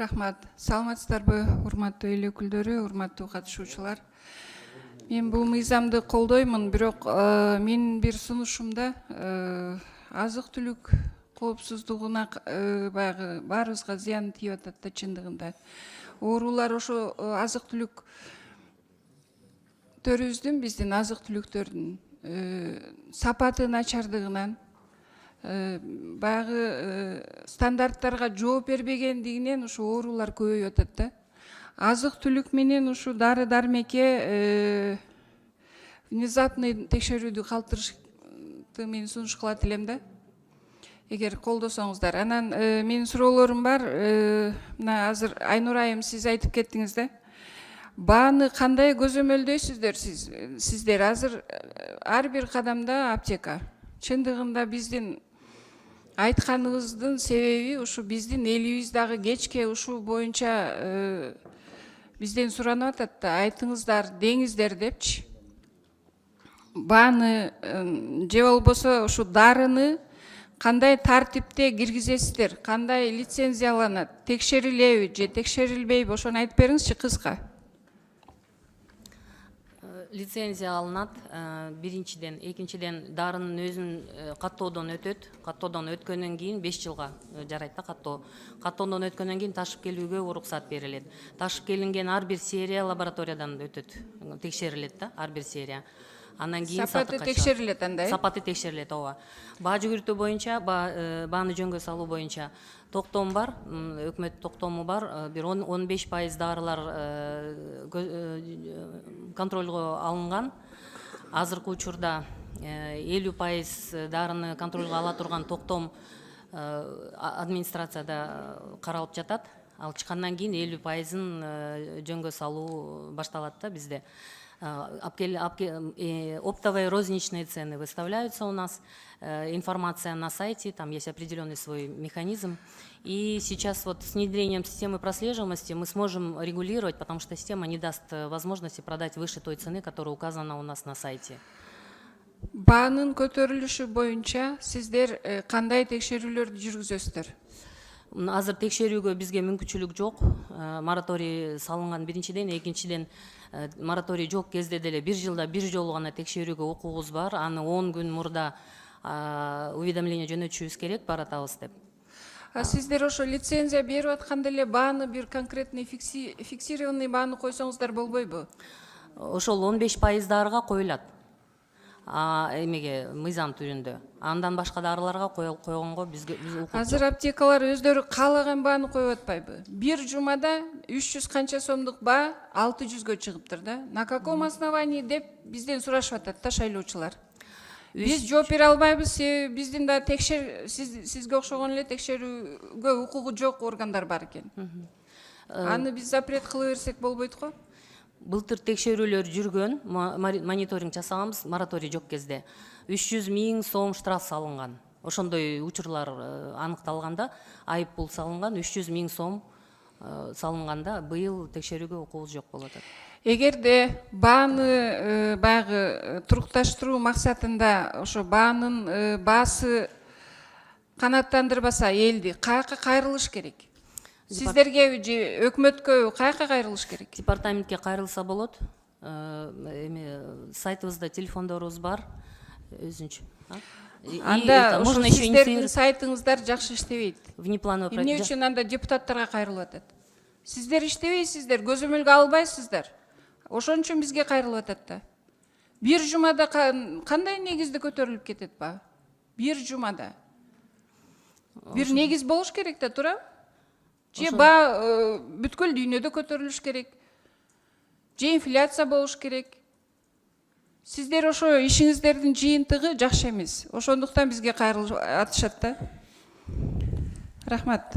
Рахмат. Саламатсыздарбы, урматтуу эл өкүлдөрү, урматтуу катышуучулар. Мен бул мыйзамды колдоймун, бирок менин бир сунушумда азык-түлүк коопсуздугуна баягы баарыбызга зыян тийип атат да чындыгында. Оорулар ошо азык-түлүк төрүбүздүн, биздин азык-түлүктөрдүн сапаты начардыгынан, баягы стандарттарга жооп бербегендигинен ушу оорулар көбөйүп атат да. Азык-түлүк менен ушу дары-дармекке внезапный текшерүүдү калтырышты мен сунуш кылат элем да. Эгер колдосоңуздар. Анан менин суроолорум бар. Мына азыр Айнур айым сиз айтып кеттиңиз да. Бааны кандай көзөмөлдөйсүздөр сиздер? Азыр ар бир кадамда аптека. Чындыгында биздин айтканыбыздын себеби ушу биздин элибиз дагы кечке ушу боюнча бизден суранып атат да, айтыңыздар, деңиздер депчи. Бааны же болбосо ушу дарыны кандай тартипте киргизесиздер, кандай лицензияланат, текшерилеби же текшерилбейби, ошону айтып бериңизчи кыска. Лицензия алынат, биринчиден, экинчиден дарынын өзүн каттоодон өтөт. Каттоодон өткөндөн кийин 5 жылга жарайт да каттоо. Каттоодон өткөндөн кийин ташып келүүгө уруксат берилет. Ташып келинген ар бир серия лабораториядан өтөт, текшерилет да, ар бир серия. Андан кийин сапаты текшерилет андай. Сапаты текшерилет, ооба. Баа жүгүртүү боюнча, бааны жөнгө салуу боюнча токтом бар, өкмөт токтому бар, бир 15% дарылар контролго алынган. Азыркы учурда 50% дарыны контролго ала турган токтом администрацияда каралып жатат. Ал чыккандан кийин 50%-ын жөнгө салуу башталат да бизде. Оптовые розничные цены выставляются у нас, информация на сайте, там есть определенный свой механизм. И сейчас вот с внедрением системы прослеживаемости мы сможем регулировать, потому что система не даст возможности продать выше той цены, которая указана у нас на сайте. Баанын көтөрүлүшү боюнча сиздер кандай текшерүүлөрдү жүргүзөсүздөр? Азыр текшерүүгө бизге мүмкүнчүлүк жок. Мораторий салынган биринчиден, экинчиден мораторий жок кезде деле 1 жылда 1 жолу гана текшерүүгө укугубуз бар. Аны 10 күн мурда уведомление жөнөтүшүбүз керек, баратабыз деп. Сиздер ошо лицензия берип атканда эле бааны бир конкретный фиксированный бааны койсоңуздар болбойбу? Ошол 15% дарыга коюлат. Эмеге мыйзам түрүндө. Андан башка дарыларга койгонго бизге азыр аптекалар өздөрү каалаган бааны коюп атпайбы? Бир жумада 300 канча сомдук баа 600гө чыгыптыр да. На каком основании деп бизден сурашып атат да шайлоочулар. Биз жооп бере албайбыз, биздин да сизге окшогон эле текшерүүгө укугу жок органдар бар экен. Аны биз запрет кыла берсек болбойт го? Былтыр текшерүүлөр жүргөн, мониторинг жасаганбыз, мораторий жок кезде 300 000 сом штраф салынган. Ошондой учурлар аныкталганда айып пул салынган, 300 000 сом салынганда быйыл текшерүүгө укугубуз жок болуп атат. Эгерде бааны баягы турукташтыруу максатында ошо баанын баасы канааттандырбаса элди каяка кайрылыш керек? Сиздерге же өкмөткө каяка кайрылыш керек? Департаментке кайрылса болот. Сайтыбызда телефондорубуз бар. Өзүнчө. Анда сиздердин сайтыңыздар жакшы иштебейт. Внеплановый эмне үчүн анда депутаттарга кайрылып атат? Сиздер иштебейсиздер, көзөмөлгө албайсыздар. Ошон үчүн бизге кайрылып атат да. Бир жумада кандай негизде көтөрүлүп кетет ба? Бир жумада. Бир негиз болуш керек да, туура? Же баа бүткүл дүйнөдө көтөрүлүш керек? Же инфляция болуш керек? Сиздер ошо ишиңиздердин жыйынтыгы жакшы эмес. Ошондуктан бизге кайрылып атышат да. Рахмат.